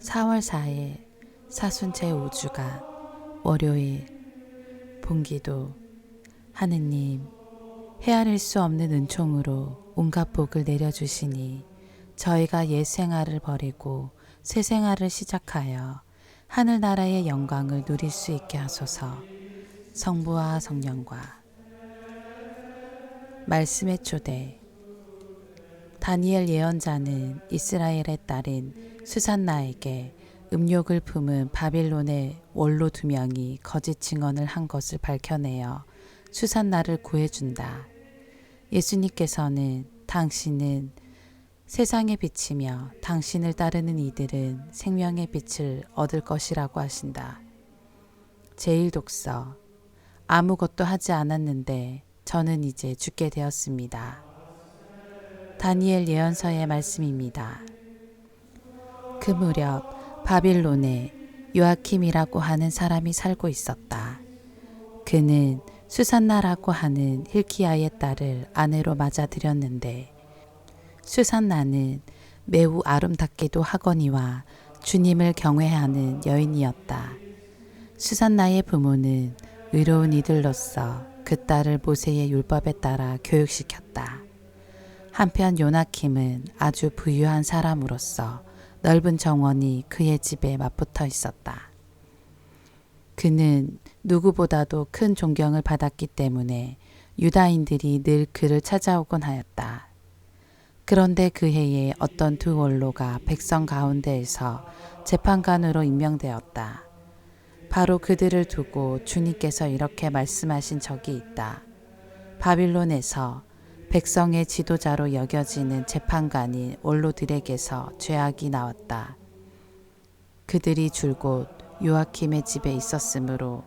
4월 4일 사순 제5주간 월요일 본기도. 하느님, 헤아릴 수 없는 은총으로 온갖 복을 내려주시니 저희가 옛 생활을 버리고 새 생활을 시작하여 하늘나라의 영광을 누릴 수 있게 하소서. 성부와 성령과 말씀의 초대. 다니엘 예언자는 이스라엘의 딸인 수산나에게 음욕을 품은 바빌론의 원로 2명이 거짓 증언을 한 것을 밝혀내어 수산나를 구해준다. 예수님께서는 당신은 세상의 빛이며 당신을 따르는 이들은 생명의 빛을 얻을 것이라고 하신다. 제1독서. 아무것도 하지 않았는데 저는 이제 죽게 되었습니다. 다니엘 예언서의 말씀입니다. 그 무렵 바빌론에 요아킴이라고 하는 사람이 살고 있었다. 그는 수산나라고 하는 hilkiah의 딸을 아내로 맞아들였는데 수산나는 매우 아름답기도 하거니와 주님을 경외하는 여인이었다. 수산나의 부모는 의로운 이들로서 그 딸을 모세의 율법에 따라 교육시켰다. 한편 요나킴은 아주 부유한 사람으로서 넓은 정원이 그의 집에 맞붙어 있었다. 그는 누구보다도 큰 존경을 받았기 때문에 유다인들이 늘 그를 찾아오곤 하였다. 그런데 그 해에 어떤 2 원로가 백성 가운데에서 재판관으로 임명되었다. 바로 그들을 두고 주님께서 이렇게 말씀하신 적이 있다. 바빌론에서 백성의 지도자로 여겨지는 재판관인 원로들에게서 죄악이 나왔다. 그들이 줄곧 요아킴의 집에 있었으므로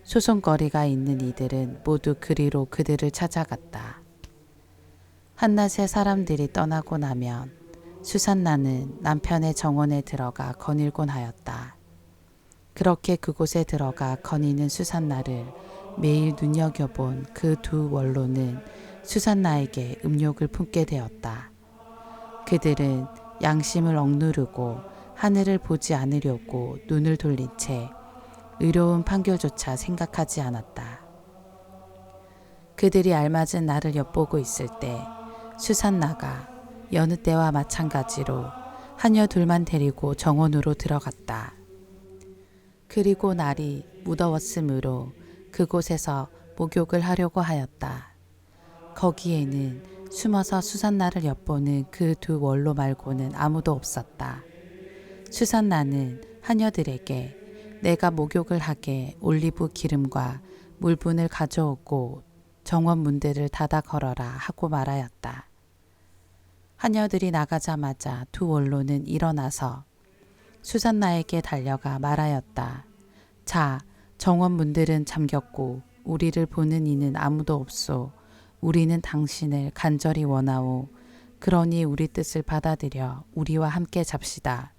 소송거리가 있는 이들은 모두 그리로 그들을 찾아갔다. 한낮에 사람들이 떠나고 나면 수산나는 남편의 정원에 들어가 거닐곤 하였다. 그렇게 그곳에 들어가 거니는 수산나를 매일 눈여겨본 그 2 원로는 수산나에게 음욕을 품게 되었다. 그들은 양심을 억누르고 하늘을 보지 않으려고 눈을 돌린 채 의로운 판결조차 생각하지 않았다. 그들이 알맞은 날을 엿보고 있을 때 수산나가 여느 때와 마찬가지로 하녀 2만 데리고 정원으로 들어갔다. 그리고 날이 무더웠으므로 그곳에서 목욕을 하려고 하였다. 거기에는 숨어서 수산나를 엿보는 그 2 원로 말고는 아무도 없었다. 수산나는 하녀들에게 내가 목욕을 하게 올리브 기름과 물분을 가져오고 정원 문들을 닫아 걸어라 하고 말하였다. 하녀들이 나가자마자 2 원로는 일어나서 수산나에게 달려가 말하였다. 자, 정원 문들은 잠겼고 우리를 보는 이는 아무도 없소. 우리는 당신을 간절히 원하오. 그러니 우리 뜻을 받아들여 우리와 함께 잡시다.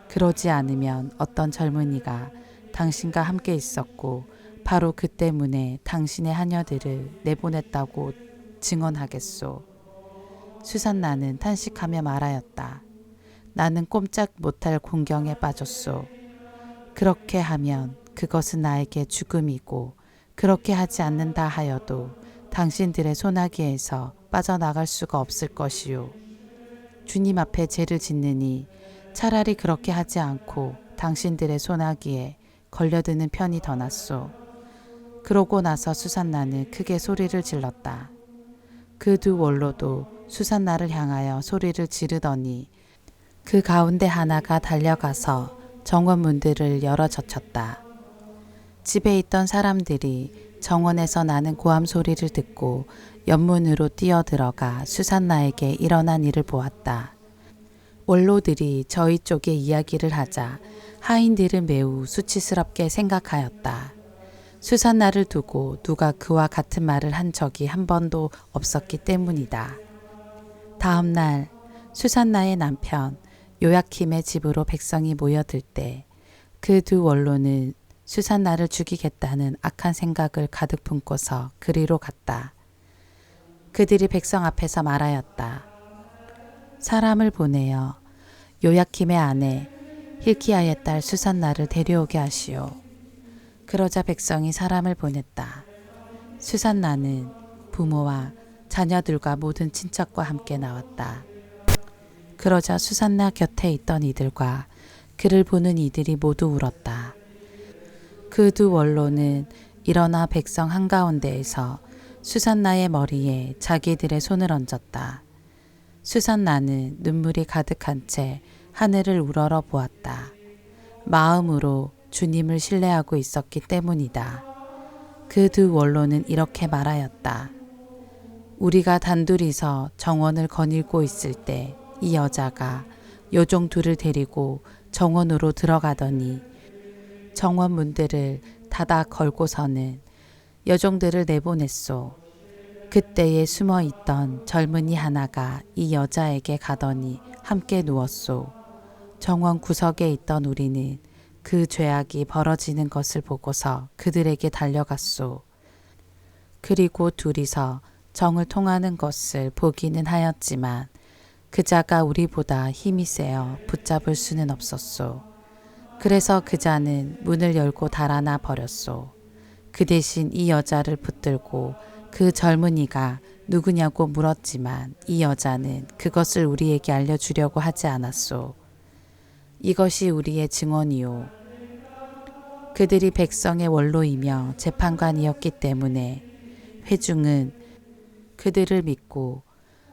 그러지 않으면 어떤 젊은이가 당신과 함께 있었고 바로 그 때문에 당신의 하녀들을 내보냈다고 증언하겠소. 수산나는 탄식하며 말하였다. 나는 꼼짝 못할 공경에 빠졌소. 그렇게 하면 그것은 나에게 죽음이고 그렇게 하지 않는다 하여도 당신들의 소나기에서 빠져나갈 수가 없을 것이요. 주님 앞에 죄를 짓느니 차라리 그렇게 하지 않고 당신들의 소나기에 걸려드는 편이 더 낫소. 그러고 나서 수산나는 크게 소리를 질렀다. 그 2 원로도 수산나를 향하여 소리를 지르더니 그 가운데 하나가 달려가서 정원 문들을 열어 젖혔다. 집에 있던 사람들이 정원에서 나는 고함 소리를 듣고 연문으로 뛰어들어가 수산나에게 일어난 일을 보았다. 원로들이 저희 쪽에 이야기를 하자 하인들은 매우 수치스럽게 생각하였다. 수산나를 두고 누가 그와 같은 말을 한 적이 한 번도 없었기 때문이다. 다음 날 수산나의 남편 요야킴의 집으로 백성이 모여들 때 그 2 원로는 수산나를 죽이겠다는 악한 생각을 가득 품고서 그리로 갔다. 그들이 백성 앞에서 말하였다. 사람을 보내어 요야킴의 아내 hilki야의 딸 수산나를 데려오게 하시오. 그러자 백성이 사람을 보냈다. 수산나는 부모와 자녀들과 모든 친척과 함께 나왔다. 그러자 수산나 곁에 있던 이들과 그를 보는 이들이 모두 울었다. 그 두 원로는 일어나 백성 한가운데에서 수산나의 머리에 자기들의 손을 얹었다. 수산나는 눈물이 가득한 채 하늘을 우러러 보았다. 마음으로 주님을 신뢰하고 있었기 때문이다. 그 두 원로는 이렇게 말하였다. 우리가 단둘이서 정원을 거닐고 있을 때 이 여자가 여종 둘을 데리고 정원으로 들어가더니 정원 문들을 닫아 걸고서는 여종들을 내보냈소. 그때에 숨어 있던 젊은이 하나가 이 여자에게 가더니 함께 누웠소. 정원 구석에 있던 우리는 그 죄악이 벌어지는 것을 보고서 그들에게 달려갔소. 그리고 둘이서 정을 통하는 것을 보기는 하였지만 그자가 우리보다 힘이 세어 붙잡을 수는 없었소. 그래서 그자는 문을 열고 달아나 버렸소. 그 대신 이 여자를 붙들고 그 젊은이가 누구냐고 물었지만 이 여자는 그것을 우리에게 알려주려고 하지 않았소. 이것이 우리의 증언이요. 그들이 백성의 원로이며 재판관이었기 때문에 회중은 그들을 믿고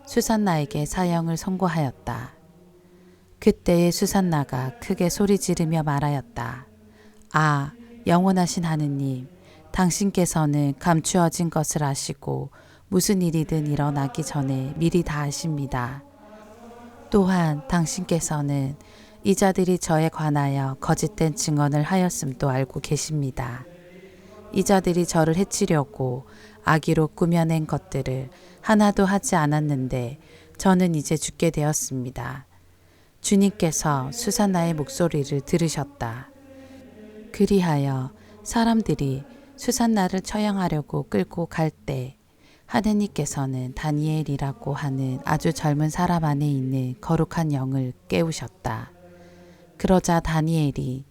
수산나에게 사형을 선고하였다. 그때에 수산나가 크게 소리 지르며 말하였다. 아, 영원하신 하느님, 당신께서는 감추어진 것을 아시고 무슨 일이든 일어나기 전에 미리 다 아십니다. 또한 당신께서는 이 자들이 저에 관하여 거짓된 증언을 하였음도 알고 계십니다. 이 자들이 저를 해치려고 악의로 꾸며낸 것들을 하나도 하지 않았는데 저는 이제 죽게 되었습니다. 주님께서 수산나의 목소리를 들으셨다. 그리하여 사람들이 수산나를 처형하려고 끌고 갈 때 하느님께서는 다니엘이라고 하는 아주 젊은 사람 안에 있는 거룩한 영을 깨우셨다. 그러자 다니엘이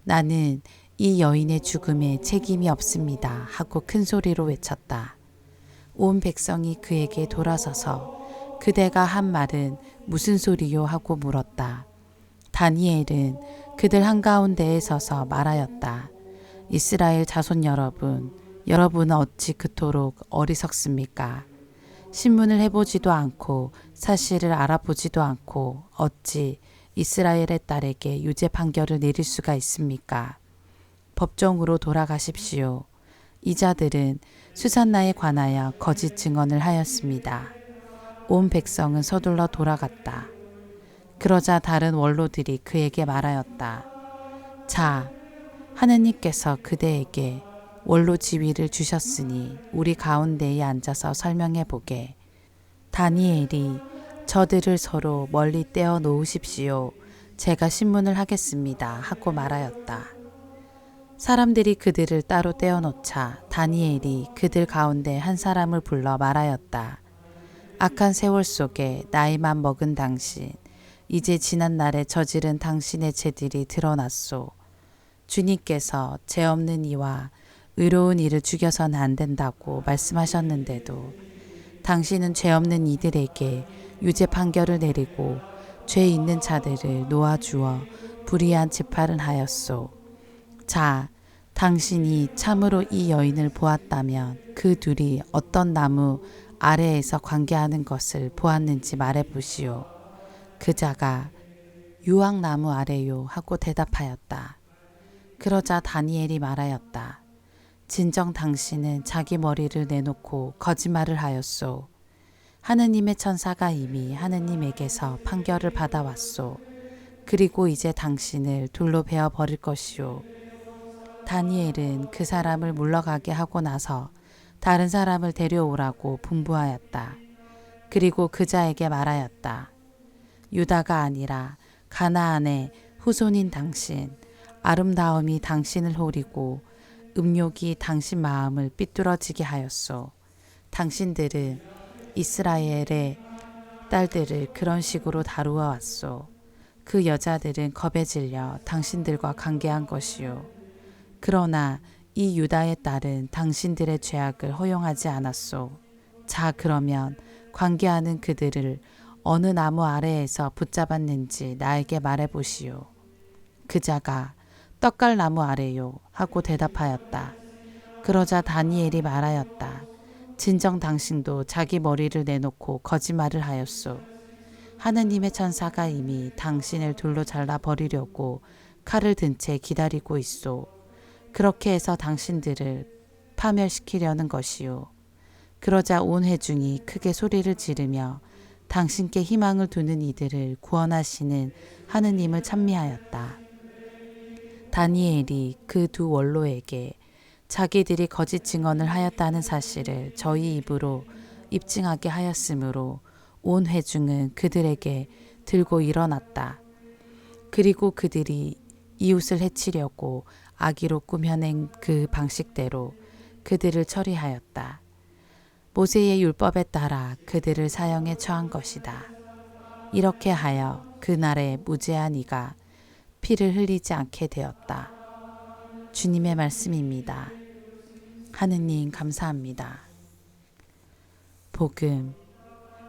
나는 이 여인의 죽음에 책임이 없습니다 하고 큰 소리로 외쳤다. 온 백성이 그에게 돌아서서 그대가 한 말은 무슨 소리요 하고 물었다. 다니엘은 그들 한가운데에 서서 말하였다. 이스라엘 자손 여러분, 여러분은 어찌 그토록 어리석습니까? 신문을 해보지도 않고 사실을 알아보지도 않고 어찌 이스라엘의 딸에게 유죄 판결을 내릴 수가 있습니까? 법정으로 돌아가십시오. 이 자들은 수산나에 관하여 거짓 증언을 하였습니다. 온 백성은 서둘러 돌아갔다. 그러자 다른 원로들이 그에게 말하였다. 자, 하느님께서 그대에게 원로 지위를 주셨으니 우리 가운데에 앉아서 설명해 보게. 다니엘이 저들을 서로 멀리 떼어 놓으십시오. 제가 신문을 하겠습니다. 하고 말하였다. 사람들이 그들을 따로 떼어놓자 다니엘이 그들 가운데 한 사람을 불러 말하였다. 악한 세월 속에 나이만 먹은 당신, 이제 지난 날에 저지른 당신의 죄들이 드러났소. 주님께서 죄 없는 이와 의로운 이를 죽여서는 안 된다고 말씀하셨는데도 당신은 죄 없는 이들에게 유죄 판결을 내리고 죄 있는 자들을 놓아주어 불의한 재판을 하였소. 자, 당신이 참으로 이 여인을 보았다면 그 둘이 어떤 나무 아래에서 관계하는 것을 보았는지 말해보시오. 그자가 유황나무 아래요 하고 대답하였다. 그러자 다니엘이 말하였다. 진정 당신은 자기 머리를 내놓고 거짓말을 하였소. 하느님의 천사가 이미 하느님에게서 판결을 받아왔소. 그리고 이제 당신을 돌로 베어 버릴 것이오. 다니엘은 그 사람을 물러가게 하고 나서 다른 사람을 데려오라고 분부하였다. 그리고 그자에게 말하였다. 유다가 아니라 가나안의 후손인 당신, 아름다움이 당신을 호리고 음욕이 당신 마음을 삐뚤어지게 하였소. 당신들은 이스라엘의 딸들을 그런 식으로 다루어 왔소. 그 여자들은 겁에 질려 당신들과 관계한 것이요. 그러나 이 유다의 딸은 당신들의 죄악을 허용하지 않았소. 자, 그러면 관계하는 그들을 어느 나무 아래에서 붙잡았는지 나에게 말해보시오. 그 자가 떡갈나무 아래요 하고 대답하였다. 그러자 다니엘이 말하였다. 진정 당신도 자기 머리를 내놓고 거짓말을 하였소. 하느님의 천사가 이미 당신을 둘로 잘라 버리려고 칼을 든 채 기다리고 있소. 그렇게 해서 당신들을 파멸시키려는 것이요. 그러자 온 회중이 크게 소리를 지르며 당신께 희망을 두는 이들을 구원하시는 하느님을 찬미하였다. 다니엘이 그 두 원로에게 자기들이 거짓 증언을 하였다는 사실을 저희 입으로 입증하게 하였으므로 온 회중은 그들에게 들고 일어났다. 그리고 그들이 이웃을 해치려고 악의로 꾸며낸 그 방식대로 그들을 처리하였다. 모세의 율법에 따라 그들을 사형에 처한 것이다. 이렇게 하여 그날에 무죄한 이가 피를 흘리지 않게 되었다. 주님의 말씀입니다. 하느님 감사합니다. 복음.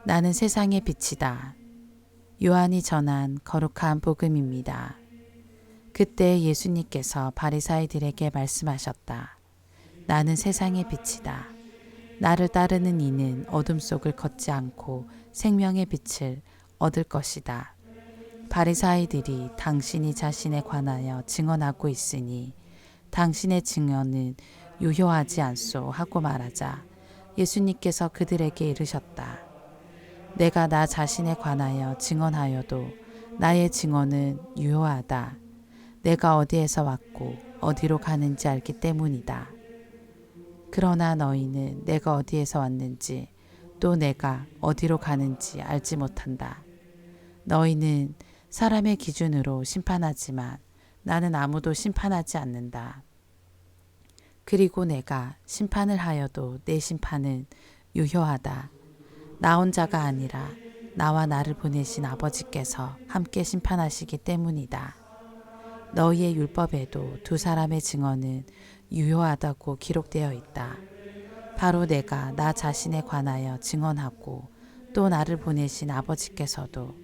나는 세상의 빛이다. 요한이 전한 거룩한 복음입니다. 그때 예수님께서 바리사이들에게 말씀하셨다. 나는 세상의 빛이다. 나를 따르는 이는 어둠 속을 걷지 않고 생명의 빛을 얻을 것이다. 바리사이들이 당신이 자신에 관하여 증언하고 있으니 당신의 증언은 유효하지 않소 하고 말하자 예수님께서 그들에게 이르셨다. 내가 나 자신에 관하여 증언하여도 나의 증언은 유효하다. 내가 어디에서 왔고 어디로 가는지 알기 때문이다. 그러나 너희는 내가 어디에서 왔는지 또 내가 어디로 가는지 알지 못한다. 너희는 사람의 기준으로 심판하지만 나는 아무도 심판하지 않는다. 그리고 내가 심판을 하여도 내 심판은 유효하다. 나 혼자가 아니라 나와 나를 보내신 아버지께서 함께 심판하시기 때문이다. 너희의 율법에도 두 사람의 증언은 유효하다고 기록되어 있다. 바로 내가 나 자신에 관하여 증언하고 또 나를 보내신 아버지께서도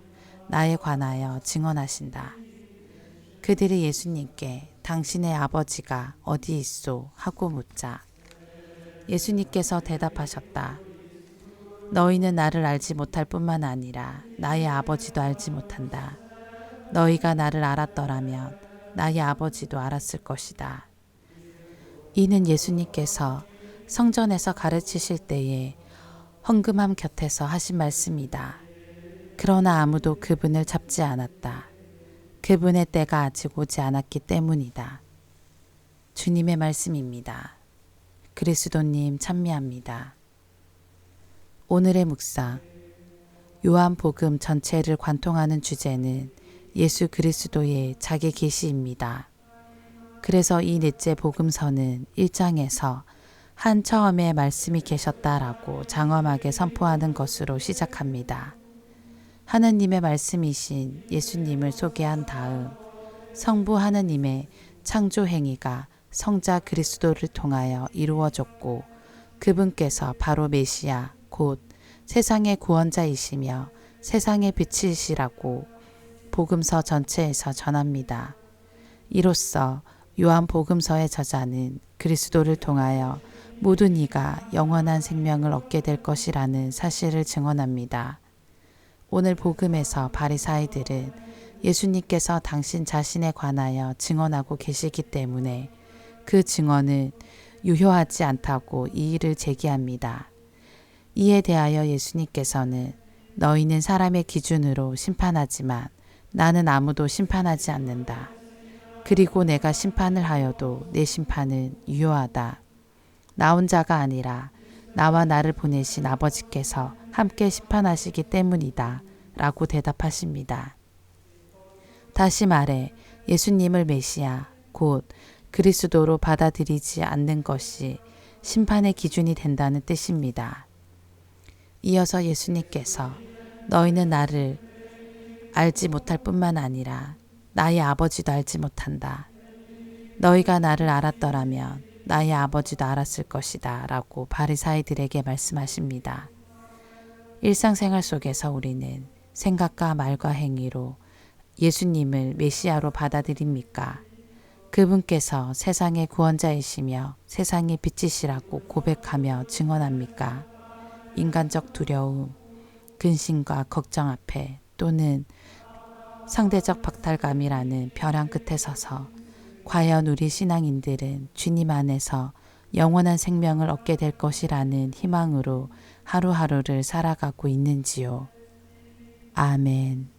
나에 관하여 증언하신다. 그들이 예수님께 당신의 아버지가 어디 있소? 하고 묻자 예수님께서 대답하셨다. 너희는 나를 알지 못할 뿐만 아니라 나의 아버지도 알지 못한다. 너희가 나를 알았더라면 나의 아버지도 알았을 것이다. 이는 예수님께서 성전에서 가르치실 때에 헌금함 곁에서 하신 말씀이다. 그러나 아무도 그분을 잡지 않았다. 그분의 때가 아직 오지 않았기 때문이다. 주님의 말씀입니다. 그리스도님 찬미합니다. 오늘의 묵상. 요한복음 전체를 관통하는 주제는 예수 그리스도의 자기 계시입니다. 그래서 이 넷째 복음서는 1장에서 한 처음에 말씀이 계셨다라고 장엄하게 선포하는 것으로 시작합니다. 하느님의 말씀이신 예수님을 소개한 다음 성부 하느님의 창조 행위가 성자 그리스도를 통하여 이루어졌고 그분께서 바로 메시아 곧 세상의 구원자이시며 세상의 빛이시라고 복음서 전체에서 전합니다. 이로써 요한 복음서의 저자는 그리스도를 통하여 모든 이가 영원한 생명을 얻게 될 것이라는 사실을 증언합니다. 오늘 복음에서 바리사이들은 예수님께서 당신 자신에 관하여 증언하고 계시기 때문에 그 증언은 유효하지 않다고 이의를 제기합니다. 이에 대하여 예수님께서는 너희는 사람의 기준으로 심판하지만 나는 아무도 심판하지 않는다. 그리고 내가 심판을 하여도 내 심판은 유효하다. 나 혼자가 아니라 나와 나를 보내신 아버지께서 함께 심판하시기 때문이다. 라고 대답하십니다. 다시 말해 예수님을 메시아 곧 그리스도로 받아들이지 않는 것이 심판의 기준이 된다는 뜻입니다. 이어서 예수님께서 너희는 나를 알지 못할 뿐만 아니라 나의 아버지도 알지 못한다. 너희가 나를 알았더라면 나의 아버지도 알았을 것이다 라고 바리사이들에게 말씀하십니다. 일상생활 속에서 우리는 생각과 말과 행위로 예수님을 메시아로 받아들입니까? 그분께서 세상의 구원자이시며 세상의 빛이시라고 고백하며 증언합니까? 인간적 두려움, 근심과 걱정 앞에 또는 상대적 박탈감이라는 벼랑 끝에 서서 과연 우리 신앙인들은 주님 안에서 영원한 생명을 얻게 될 것이라는 희망으로 하루하루를 살아가고 있는지요? 아멘.